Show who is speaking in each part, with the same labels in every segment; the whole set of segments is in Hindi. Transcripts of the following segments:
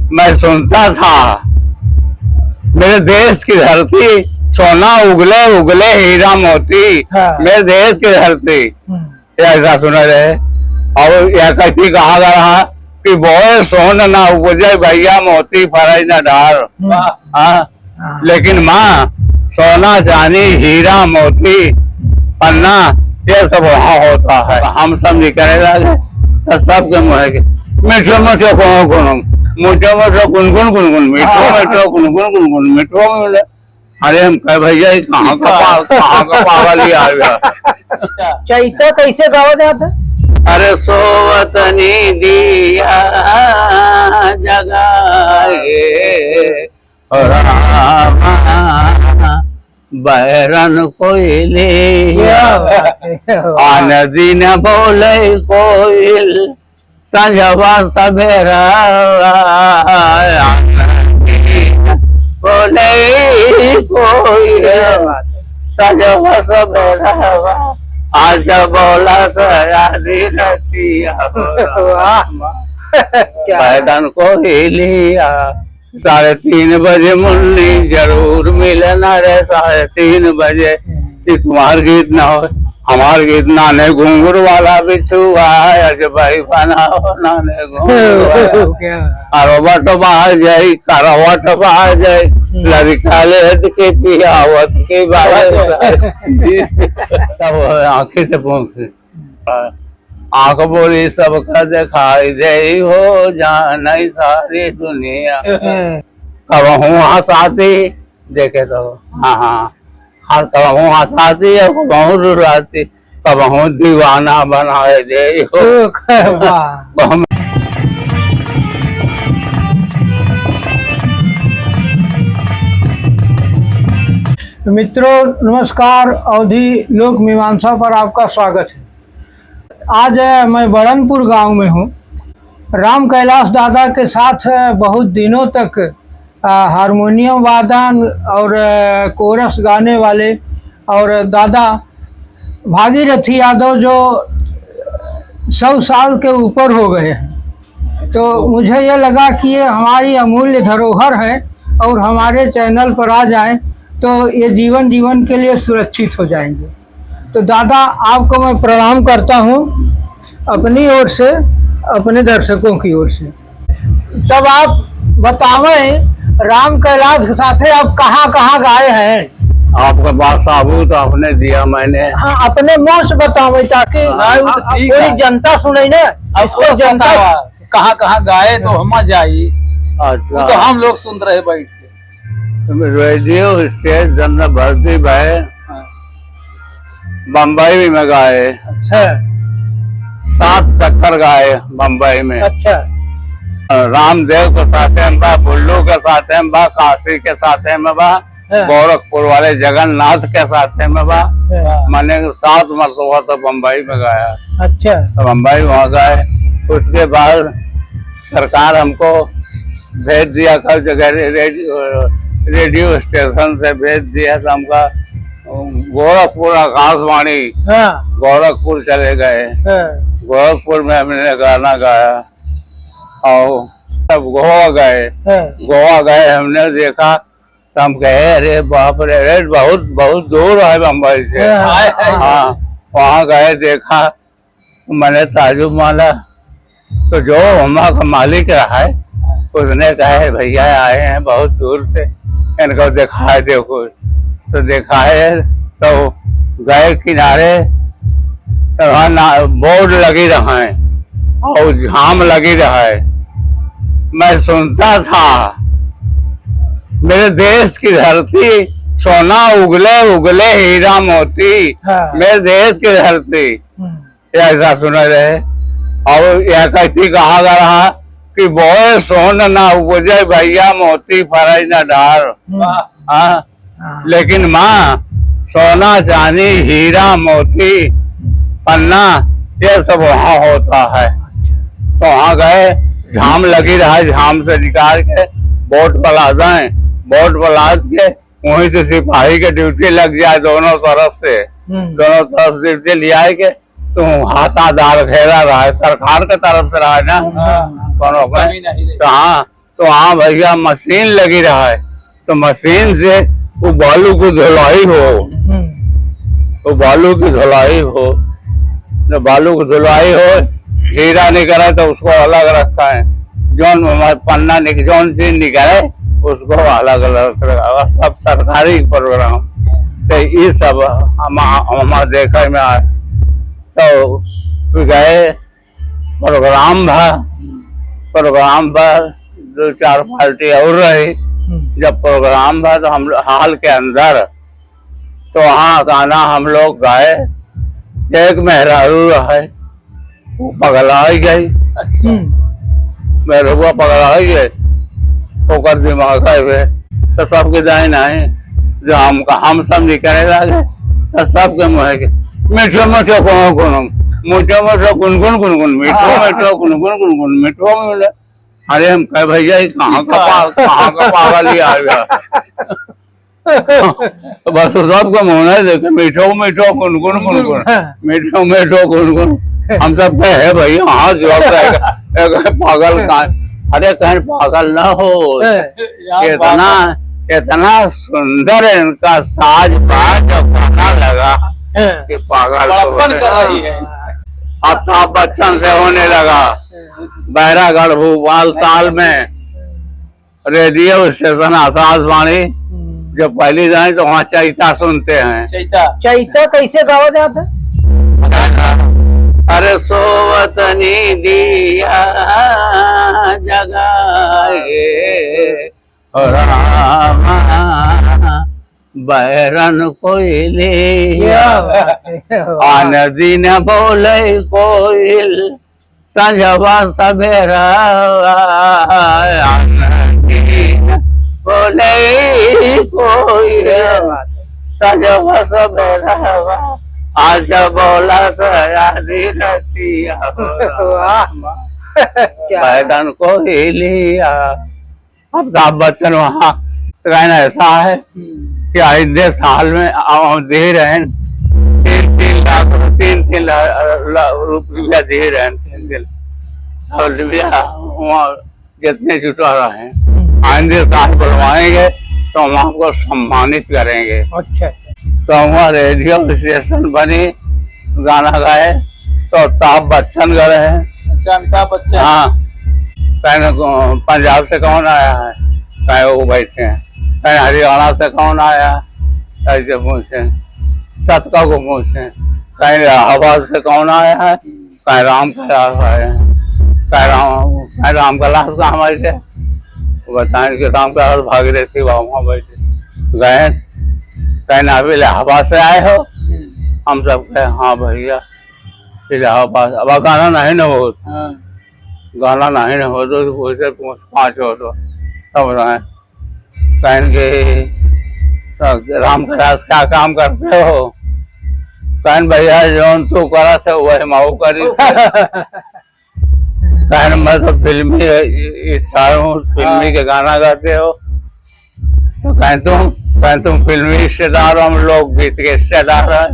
Speaker 1: मैं सुनता था मेरे देश की धरती सोना उगले उगले हीरा मोती। मेरे देश की धरती ऐसा सुना रहे। और यह कथी कहा गया कि बोए सोन ना उपजे भैया मोती फरज न डार। लेकिन माँ सोना चांदी हीरा मोती पन्ना ये सब वहाँ होता है। हम समझी करे लगे तो सबके मुँह के मीठो मीठो मीठो मीठो गुनगुन गुनगुन मीठो मीठो गुनगुन गुनगुन मीठो मिले। अरे हम कहे भैया कहाँ का पागल ही आ गया।
Speaker 2: चैता कैसे गावा जाता?
Speaker 1: अरे सोवतनी दिया जगाए रामा बैरन कोयले आन दिन बोले कोयल संझवा सवेरा बोले कोयल संझवा सवेरा आज बोला बैरन कोयलिया 3:30 बजे मुन्नी जरूर मिलना रे 3:30 बजे। तुम्हार गीत ना हो हमार गीत नाने घुंघरू वाला बिछुआ भाई बनाओ नाने घुंघरू करवट बाहर जाई करवट बाहर जाई लड़का ले के पियावत के तब आंखें से पहुंचे आंख बोली सबका दिखाई दे हो जान सारी दुनिया। कब हूँ हंसाती देखे तो हाँ कब हूँ हंसाती है कब हूँ रुलाती कब हूँ दीवाना बनाए दे हो।
Speaker 2: मित्रों नमस्कार, अवधि लोक मीमांसा पर आपका स्वागत है। आज मैं बड़नपुर गांव में हूँ। राम कैलाश दादा के साथ बहुत दिनों तक हारमोनियम वादन और कोरस गाने वाले और दादा भागीरथी यादव जो 100 साल के ऊपर हो गए हैं, तो मुझे ये लगा कि ये हमारी अमूल्य धरोहर है और हमारे चैनल पर आ जाएं तो ये जीवन के लिए सुरक्षित हो जाएंगे। तो दादा आपको मैं प्रणाम करता हूँ अपनी ओर से, अपने दर्शकों की ओर से। तब आप बतावें राम कैलाश के साथ आप कहाँ गाए हैं?
Speaker 1: आपका बात साबूत आपने दिया मैंने।
Speaker 2: हाँ, अपने मुंह से बतावें ताकि पूरी जनता सुने ना। इसको जनता
Speaker 3: कहाँ गाए तो हम जाई।
Speaker 1: अच्छा,
Speaker 3: तो हम लोग सुन रहे बैठ के।
Speaker 1: रेडियो स्टेज जन्नत भर्ती भाई बम्बई में गाए।
Speaker 2: अच्छा,
Speaker 1: 7 चक्कर गाए बम्बई में।
Speaker 2: अच्छा,
Speaker 1: रामदेव के साथ में बा, बुल्लू के साथ में बा, काशी के साथ में बा, गोरखपुर वाले जगन्नाथ के साथ में बा। मैंने 7 मरतबा तो बम्बई में गाया।
Speaker 2: अच्छा,
Speaker 1: तो बम्बई वहाँ गए। उसके बाद सरकार हमको भेज दिया कर जगह रेडियो स्टेशन से भेज दिया। तो हमका गोरखपुर आकाशवाणी गोरखपुर चले गए। गोरखपुर में हमने गाना गाया और तब गोवा गए हमने देखा तो हम कहे अरे बाप रे बहुत दूर है बम्बई से। हाँ, वहाँ गए देखा मैंने ताजुब माला। तो जो वहाँ का मालिक रहा है उसने कहा भैया आए हैं बहुत दूर से, इनको दिखाए देखो। तो दिखाए तो गए किनारे तो वहाँ बोर्ड लगी रहा है और झाम लगी रहा है। मैं सुनता था मेरे देश की धरती सोना उगले उगले हीरा मोती। मेरे देश की धरती ऐसा सुना रहे। और यह कथी कहा गया कि बोए सोन ना उपजे भैया मोती फरज न डार। लेकिन माँ सोना चांदी हीरा मोती पन्ना ये सब वहाँ होता है। तो वहाँ गए, झाम लगी रहा, झाम से निकाल के बोट बला दें, बोट बला के वहीं से सिपाही के ड्यूटी लग जाए दोनों तरफ से ड्यूटी ले आए के तो हाथादार घेरा रहा है, सरकार के तरफ से रहा है ना। तो हाँ तो हाँ भैया मशीन लगी रहा है, तो मशीन से वो बालू की धुलाई हो, तो बालू की धुलाई हो, जब बालू की धुलाई हो, हीरा निकले तो उसको अलग रखा है, जौन पन्ना जौन चीज निकले उसको अलग अलग रखा, सब सरकारी प्रोग्राम। तो ये सब हमारा देखा में आए। तो गए प्रोग्राम था, प्रोग्राम पर 2-4 पार्टी और रही। जब प्रोग्राम था तो हम हाल के अंदर, तो वहाँ गाना हम लोग गाए। एक मेहरारू है वो पगलाई गई,
Speaker 3: अच्छा
Speaker 1: मेहरुआ पगलाई गई, ओकर दिमाग है तो सबके दाइन आए। जो हम सब निकले लगे तो सबके मुँह के मीठो मीठो कोनो कोनो, मीठो मीठो गुनगुन गुनगुन, मीठो मीठो गुनगुन गुनगुन, मीठो मिले। अरे हम कहे भैया ये कहाँ का पागल ही आ गया। तो बस सबको मुँह देखे मीठो मीठो गुनगुन गुनगुन, मीठो मीठो गुनगुन। हम सब कहे है भैया हाँ जवाब रहेगा, पागल कहाँ। अरे कहीं पागल ना हो, इतना इतना सुंदर इनका साज बाज जब गाना लगा कि पागल
Speaker 3: बड़प्पन कर रही है।
Speaker 1: अमिताभ बच्चन से होने लगा। बैरागढ़ भोपाल ताल में रेडियो स्टेशन आकाशवाणी, जब पहली जाए तो वहाँ चैता सुनते हैं।
Speaker 3: चैता
Speaker 2: चैता कैसे गावा जाता है?
Speaker 1: अरे सोवतनी दिया जगाए रामा, बैरन कोयले आन दिन बोले कोयल, संजवा सवेरा आन दिन बोले कोयल, संजवा सवेरा आज बोला सयादी रतिया, बैरन कोयलिया। अमिताभ बच्चन वहाँ कहना ऐसा है कि आइंदे साल में दे रहे हैं 3 लाख रुपया दे रहे हैं, 3 लाख रुपया वहाँ जितने जुटा रहे हैं। आइंदे साल बुलवाएंगे तो हम आपको सम्मानित करेंगे।
Speaker 2: अच्छा
Speaker 1: तो वहाँ रेडियो स्टेशन बनी, गाना गाए तो अमिताभ बच्चन गए हैं।
Speaker 3: अच्छा अमिताभ बच्चन।
Speaker 1: हाँ, कहीं पंजाब से कौन आया है, कहीं वो बैठे हैं, कहीं हरियाणा से कौन आया ऐसे पूछे, सतका को पूछे, कहीं इलाहाबाद से कौन आया है, कहीं राम कैलाश आए हैं, कहीं राम कैलाश का हमारे से बताएं कि राम कैलाश भागीरथी वहाँ बैठे गए। कहीं आप इलाहाबाद से आए हो, हम सब कहे हाँ भैया इलाहाबाद। अब गाना नहीं न हो, गाना नहीं हो तो वैसे 5 हो तो तब रहे कहेंगे राम कैलाश क्या काम करते हो, कहन भैया जौन तू करा था वही माऊ करी। कहन मैं तो फिल्मी स्टार हूँ, फिल्मी के गाना गाते हो, तो कहन तुम फिल्मी रिश्तेदार, हम लोग गीत के रिश्तेदार हैं,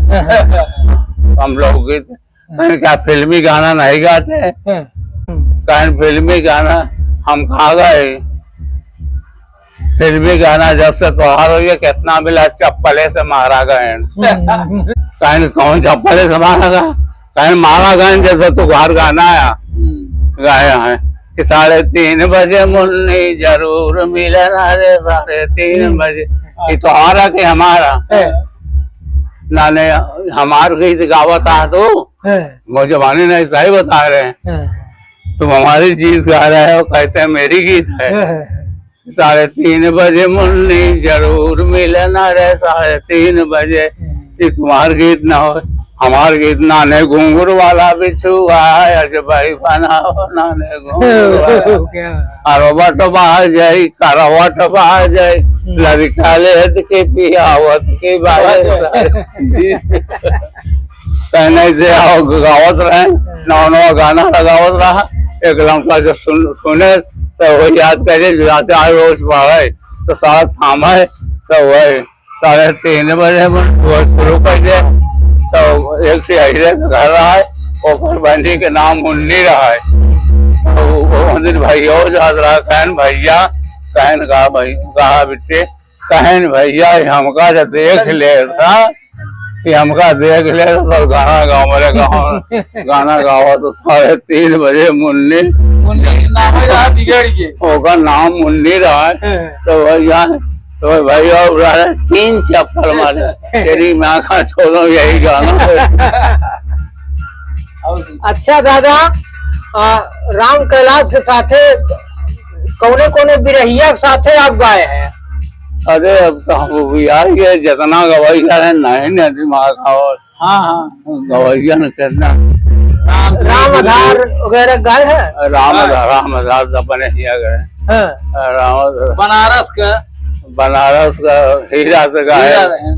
Speaker 1: हम लोग गीत। कहन क्या फिल्मी गाना नहीं गाते? कहन फिल्मी गाना हम कहाँ गए, फिल्मी गाना जब से त्योहार हो गया कितना मिला, चप्पले से मारा गए। कहन कौन चप्पले से मारा गया? कहन मारा गए जैसे तू घर गाना आया गाया है कि 3:30 बजे मुन्नी जरूर मिलना रे, 3:30 बजे। ये त्योहार है कि हमारा नाने हमार गीत गावता तो वो जमाने नहीं सही बता रहे हैं, तुम हमारी चीज गा रहे हो, कहते हैं मेरी गीत है। 3:30 बजे मुन्नी जरूर मिलना रे, 3:30 बजे। तुम्हार गीत ना हो हमार गीत, नाने घुंघरू वाला बिछुआ भाई बनाओ, नाने घुंघरू करवट बाह जाई, करवट बाह जाई, लड़का लेद के पियावत के कहने से आओ गावत रहे, नवा गाना लगावत रहा। एक लड़का जो सुने तो वही याद करे, जाते आए रोज पढ़े तो साथ थामे तो वही 3:30 बजे शुरू कर दे। तो एक से घर रहा है, ओकर बंदी के नाम मुन्नी रहा है। वो दिन भैया जात रहा कहन भैया कहन कहा भाई कहा बेटे कहन भैया हमका जब देख ले था कि हमका देख ले तो गाना गाँव मेरे गाँव गाना गावा तो 3:30 बजे मुन्नी
Speaker 3: नाम ही रहा बिगड़ के।
Speaker 1: होगा नाम मुन्नी रहा है तो भैया तो भैया 3 चप्पल मारे तेरी माँ का छोड़ो यही गाना।
Speaker 2: अच्छा दादा, राम कैलाश के साथे कौने कौने बिरहिया के साथे आप गाए हैं?
Speaker 1: अरे अब तो हम यार ये जितना गवैया है नहीं दिमाग और
Speaker 3: हाँ हाँ
Speaker 1: गवैया न करना
Speaker 2: राम आधार वगैरह गाए हैं?
Speaker 1: राम आधार अपने हिया गए
Speaker 2: हाँ।
Speaker 1: राम
Speaker 3: बनारस
Speaker 1: का हीरा से गाए,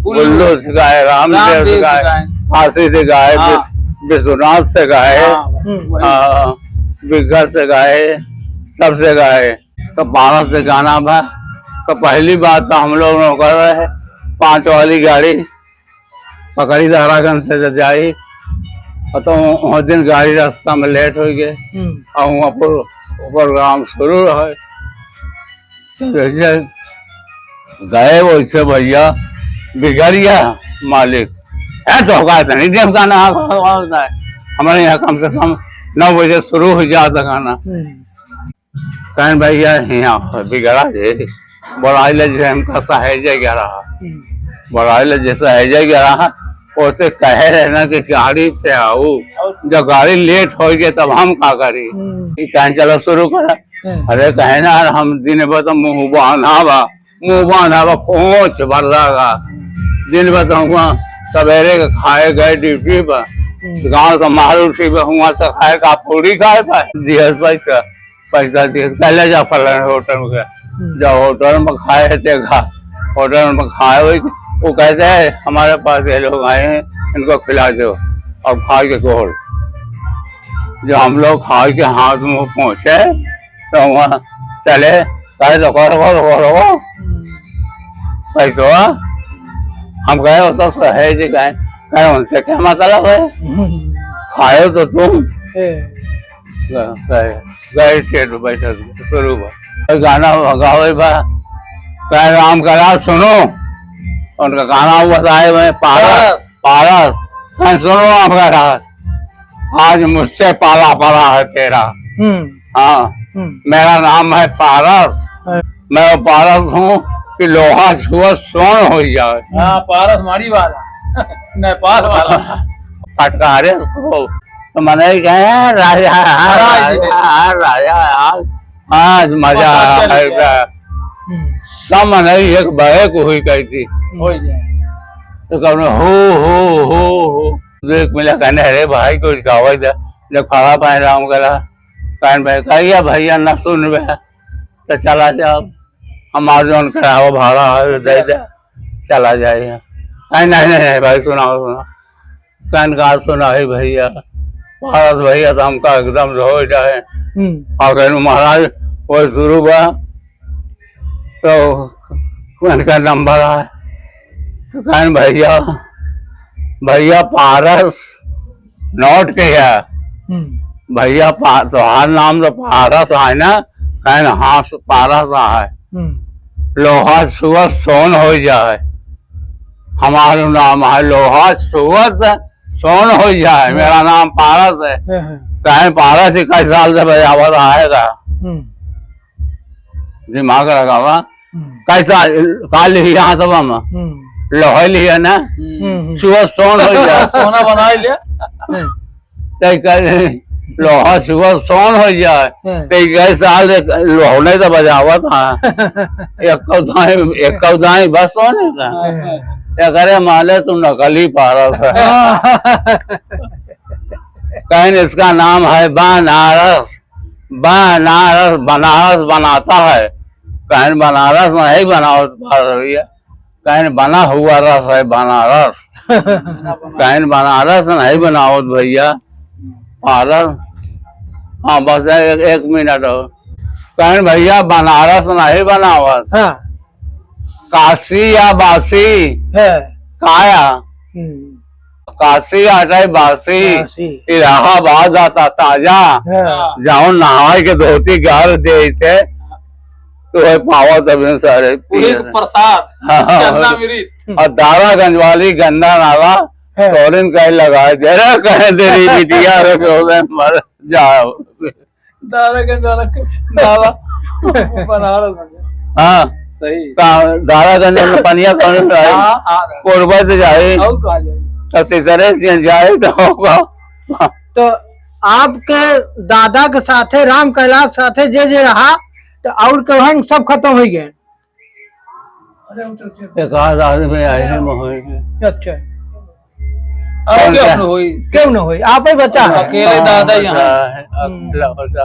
Speaker 1: गुल्लू से गाए, रामदेव से गाए, फांसी से गाए, विश्वनाथ से गाए, बिगड़ से गाए, सबसे गाए। तो 12 से गाना था। तो पहली बात तो हम लोग कर रहे हैं 5 वाली गाड़ी पकड़ी दारागंज से जाई और तो उस दिन गाड़ी रास्ता में लेट हो गए और वहाँ पर प्रोग्राम शुरू रहे। तो जैसे गए वैसे भैया बिगड़ गया मालिक है तो होगा नहीं जब गाना होता है हमारे यहाँ कम से कम 9 बजे शुरू हो जाता गाना। कहन भैया यहाँ बिगड़ा जे बड़ाइल जे हमका सहेज गया रहा बड़ाइल जैसा सहेज गया रहा उसे कहे रहे ना कि गाड़ी से आओ जब गाड़ी लेट हो गई तब हम का करी कहें चलो शुरू करा। अरे कहे ना हम दिन भर तो मुँह बांधा पहुँच भरदागा दिन भर तो हुआ सवेरे के खाए गए ड्यूटी पर गाँव का माल उठी पे हुआ से खाए का पूरी खाए पाए दिए पैसा दिए पहले जा फल होटल में जब होटल में खाए देखा होटल में खाए हुई वो कहते हैं हमारे पास ये लोग आए हैं इनको खिला दो और खा के गोल जब हम लोग खा के हाथ मुँह पहुँचे तो वहाँ चले कहे तो करो पैसा हम गए हो तो सहेज गए कहे उनसे क्या मतलब है खाए तो तुम गए थे बैठे शुरू गाना गावे कहे राम कैलाश सुनो उनका गाना बताए मैं पारस सुनो राम कैलाश आज मुझसे पाला पड़ा है तेरा। हाँ मेरा नाम है पारस मैं पारस हूँ कि लोहा छुआ सोन हो जाए।
Speaker 3: हाँ पारस मारी वाला नेपाल वाला
Speaker 1: फटकारे तो मैंने कहे राजा आज मजा आएगा सब मैंने एक बड़े को हुई कही थी तो कहने हो देख मिला कहने अरे भाई कुछ गावे जब खड़ा पाए राम करा कहन भाई कहिए भैया न सुन तो चला जाओ हमारे जो कराओ भाड़ा है दे दे चला जाए। नहीं भाई सुनाओ कहन का सुना है भैया भारत भैया तो हमका एकदम हो जाए और महाराज वो शुरू हुआ तो उनका नंबर है तो कहन भैया पारस नोट के है भैया तुम्हारा नाम तो पारस है ना कहन हाँ पारस है लोहा सुअर सोन हो जाए हमारा नाम है लोहा सुअर सोन हो जाए मेरा नाम पारस है कहें पारस 21 साल से बजावत आएगा दिमाग लगा हुआ कैसा काल लिया तो हम लोहे लिया ना सुबह सोन हो जाए
Speaker 3: सोना बना लिया
Speaker 1: लोहा सुबह सोन हो जाए 21 साल से लोहने तो बजावत एक दाई बस सोने का क्या करे माले तुम नकली पारस है। कहीं इसका नाम है बनारस बनारस बनाता है कहीं बनारस नहीं बनाओ भैया कहीं बना हुआ रस है बनारस कहीं बनारस नहीं बनाओ भैया पारस। हाँ बस एक मिनट हो कहीं भैया बनारस नहीं बनावत काशी या बासी
Speaker 2: है
Speaker 1: काया काशी आटा बासी
Speaker 2: बासी।
Speaker 1: इलाहाबाद आता ताजा
Speaker 2: हाँ।
Speaker 1: जाओ नहाए के धोती गार दे थे तो है पावा तभी सारे
Speaker 3: पूरे
Speaker 1: पिए।
Speaker 3: प्रसाद
Speaker 1: हाँ, हाँ,
Speaker 3: चंदा
Speaker 1: हाँ।
Speaker 3: मिरी
Speaker 1: और दारागंज वाली गंदा नाला
Speaker 2: है।
Speaker 1: तोरिन कहीं लगाए दे रहा कहे तेरी बिटिया मर जाओ।
Speaker 3: दारागंज वाला नाला बनारस में।
Speaker 1: हाँ
Speaker 3: सही।
Speaker 1: दारागंज में पनिया कौन जाए
Speaker 3: हाँ, हाँ।
Speaker 1: कोरबा से जाए
Speaker 3: और कहा जाए
Speaker 1: तो तीसरे जाए तो होगा।
Speaker 2: तो आपके दादा के साथे राम कैलाश साथे जे जे रहा तो और कहन सब खत्म हो गए।
Speaker 1: एक आध आदमी आए हैं मोहन के।
Speaker 2: अच्छा
Speaker 3: अब
Speaker 1: कौन
Speaker 3: क्या
Speaker 1: सा?
Speaker 3: हुई
Speaker 2: क्यों न हुई आप ही बचा है।
Speaker 3: अकेले दादा
Speaker 1: हाँ,
Speaker 3: यहाँ
Speaker 1: बचा है, अकेला बचा।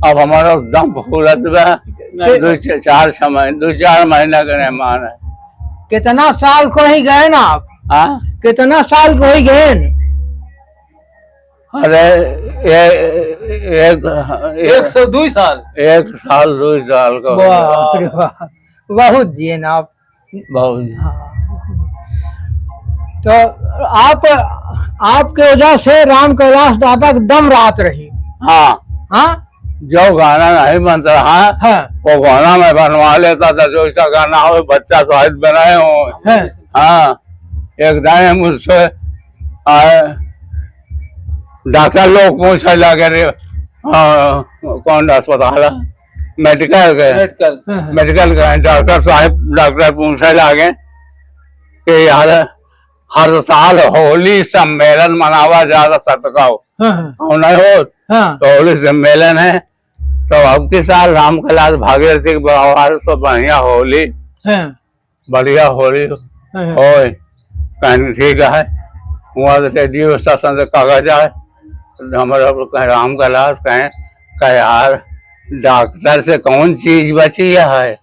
Speaker 1: अब हमारा दम फूलत बा दो चार महीना का मेहमान है।
Speaker 2: कितना साल को ही गए ना आप,
Speaker 1: हाँ
Speaker 2: कितना साल को ही गए न?
Speaker 1: अरे एक
Speaker 3: 102 साल।
Speaker 1: एक साल 2 साल का हो गया।
Speaker 2: वाह रे वाह, बहुत जिए ना आप।
Speaker 1: बहुत
Speaker 2: हाँ। तो आप आपके वजह से राम कैलाश दादा की दम रात रही।
Speaker 1: हाँ
Speaker 2: हाँ
Speaker 1: जो गाना नहीं बनता रहा
Speaker 2: हाँ
Speaker 1: वो गाना मैं बनवा लेता था। जो ऐसा गाना हो बच्चा साहित्य बनाए हो।
Speaker 2: हाँ
Speaker 1: हाँ एक दिन मुझसे आए डॉक्टर लोग पूछने लगे रे कौन अस्पताल है मेडिकल के
Speaker 3: मेडिकल
Speaker 2: हाँ,
Speaker 1: मेडिकल का डॉक्टर साहब डॉक्टर पूछने लगे कि यार हर साल होली सम्मेलन मनावा जाता सतगांव
Speaker 2: हाँ,
Speaker 1: नहीं हो
Speaker 2: हाँ,
Speaker 1: तो होली सम्मेलन है तो अब के साल राम कैलाश भागीरथी के व्यवहार से बढ़िया होली
Speaker 2: हाँ,
Speaker 1: बढ़िया होली
Speaker 2: हाँ,
Speaker 1: होए कहीं ठीक है वहाँ से रेडियो स्टेशन से कागज आए हमारा कहे राम कैलाश कहे यार डॉक्टर से कौन चीज बची है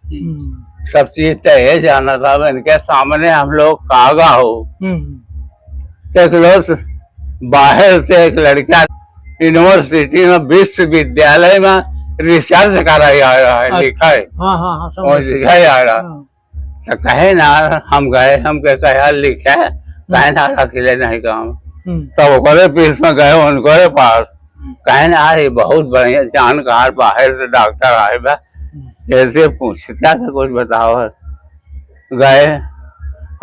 Speaker 1: सब चीज तो ये जाना था इनके सामने हम लोग कागा हो। एक लोग बाहर से एक लड़का यूनिवर्सिटी में विश्वविद्यालय में रिसर्च कराई आ रहा है लिखा है
Speaker 2: हाँ, हाँ, हाँ,
Speaker 1: और
Speaker 2: समझ
Speaker 1: लिखा आ रहा
Speaker 2: हाँ,
Speaker 1: तो कहे ना हम गए हम कहे लिखे कहे ना अकेले नहीं काम तब ओकरे पीस में गए उनके पास कहे ना ये बहुत बढ़िया जानकार बाहर से डॉक्टर आए बा ऐसे पूछता था कुछ बताओ। गए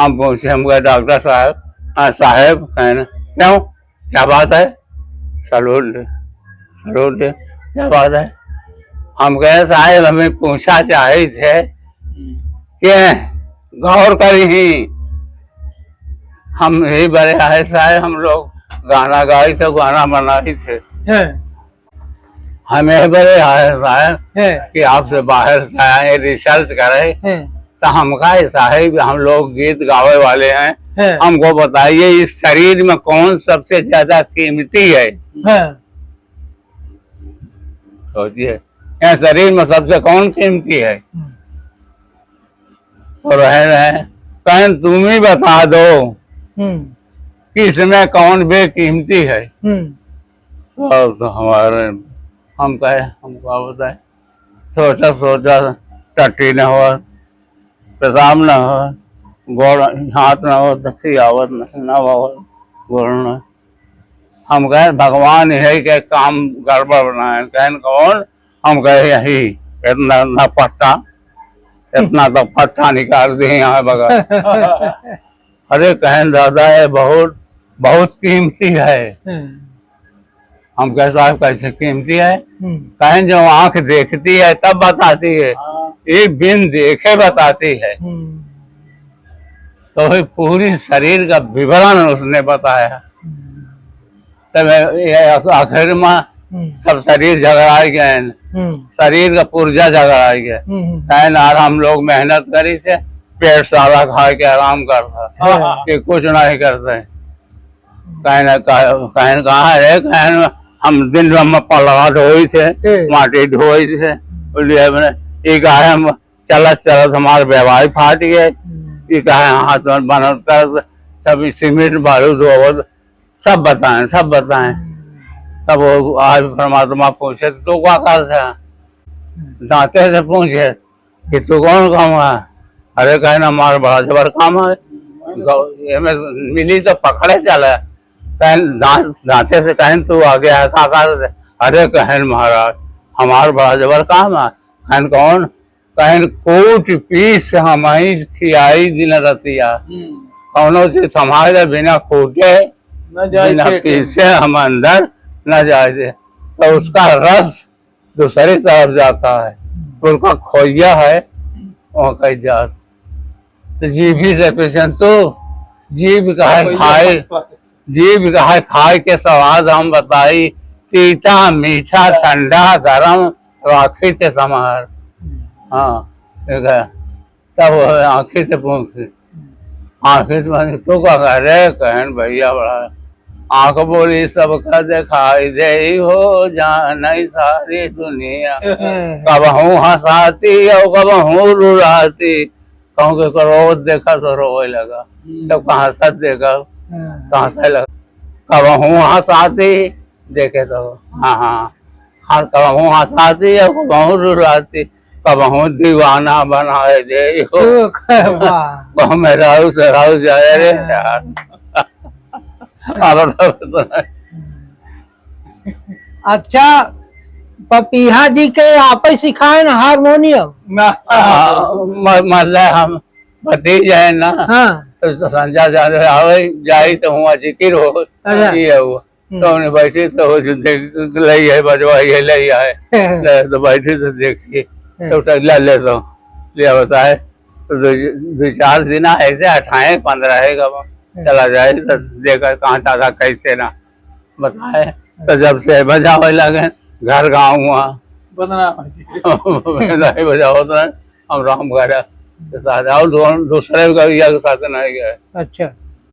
Speaker 1: हम पूछे हम गए डॉक्टर साहब हाँ साहब कहना क्यों क्या बात है सलूट दे क्या बात है। हम कहे साहब हमें पूछा चाहे थे कि गौर करी ही हम यही बड़े आए साहब हम लोग गाना गाए थे गाना बनाए थे
Speaker 2: है,
Speaker 1: हमें बड़े आए साहब
Speaker 2: है,
Speaker 1: कि आपसे बाहर से आए रिसर्च करे
Speaker 2: है,
Speaker 1: तो हम कहा साहिब हम लोग गीत गावे वाले हैं
Speaker 2: है,
Speaker 1: हमको बताइए इस शरीर में कौन सबसे ज्यादा कीमती है। सोचिए इस शरीर में सबसे कौन कीमती है तो रहे कहें तुम ही बता दो कि इसमें कौन बेकीमती है। तो हमारे हम कहे हमको बताए सोचा सोचा टट्टी न हो पेशाब न हो गोड़ हाथ न हो दसी आवत न हो गोड़ न। हम कहे भगवान है के काम गड़बड़ बनाए कहन कौन हम कहे यही इतना न पत्ता इतना तो पत्ता निकाल दिए यहाँ बगैर। अरे कहन दादा है बहुत बहुत कीमती है। हम कहे साहब कैसे कीमती है कहें जो आंख देखती है तब बताती है ये बिन देखे बताती है। तो वही पूरी शरीर का विवरण उसने बताया तब आखिर में सब शरीर झगड़ा गए शरीर का पुर्जा झगड़ा गया कहे ना हम लोग मेहनत करी थे पेट सारा खा के आराम करता कि कुछ नहीं करते कहने कहा है कहने हम दिन में पलवा ढोई थे माटी ढोई थे बोलिए ये कहा हम चलत चलत हमारे व्यवहार फाट गए ये कहा हाथ में बनत कर सब सीमेंट बालू धोवत सब बताएं तब वो आज परमात्मा पूछे तो क्या कर दांते से पूछे कि तू कौन काम है। अरे कहना हमारा बड़ा जबर काम है मिली तो पकड़े चले दांते से कहन तू आ गया है काका। अरे कहन महाराज हमार बड़ा जबर काम है। कहन कौन? कहन कोट पीस हम ही खियाई दिन रतिया, कौनो चीज संभाले बिना कोटे
Speaker 3: न जाए
Speaker 1: बिना
Speaker 3: पेट।
Speaker 1: पीसे हम अंदर न जाए दे। तो उसका रस दूसरी तरफ जाता है, तो उसका खोइया है वहाँ कहीं जात। तो जीभी से पेशन तो जीभ का है खाए, जीभ का है खाए के स्वाद हम बताई, तीता मीठा ठंडा गरम राखी से समार। हाँ ठीक है। तब आखिर से पूछ, आखिर से तू क्या कह रहे? कहन भैया बड़ा आंख बोली सबका दिखाई दे हो जान सारी दुनिया, कब हूँ हंसाती और कब हूँ रुलाती, कहूँ के क्रोध देखा तो रोए लगा, तब कहाँ हंसत देखा कहाँ से लगा, कब हूँ हंसाती देखे तो हाँ हाँ कब हूँ हंसाती और कब हूँ रुलाती, कब हूँ दीवाना बनाए दे हो, कब मैं राहु से राहु जाए रे यार।
Speaker 2: अच्छा, पपीहा जी के आप ही सिखाए ना हारमोनियम?
Speaker 1: मतलब हम भतीजा है ना,
Speaker 2: हाँ
Speaker 1: तो संजा जाने आवे जाई तो हुआ जिक्र हो
Speaker 2: अच्छा।
Speaker 1: ये हुआ तो उन्हें बैठी तो हो देख लई है बजवाई है लई है तो बैठी तो देखिए तो टगला ले तो लिया बताए तो दो चार दिन ऐसे 18-15 है कब चला जाए तो देखा कहाँ था कैसे ना बताए। तो जब से बजावे लगे घर गाँव हुआ नहीं बजा होता हम राम घर के साथ और दूसरे का के साथ नहीं गए।
Speaker 2: अच्छा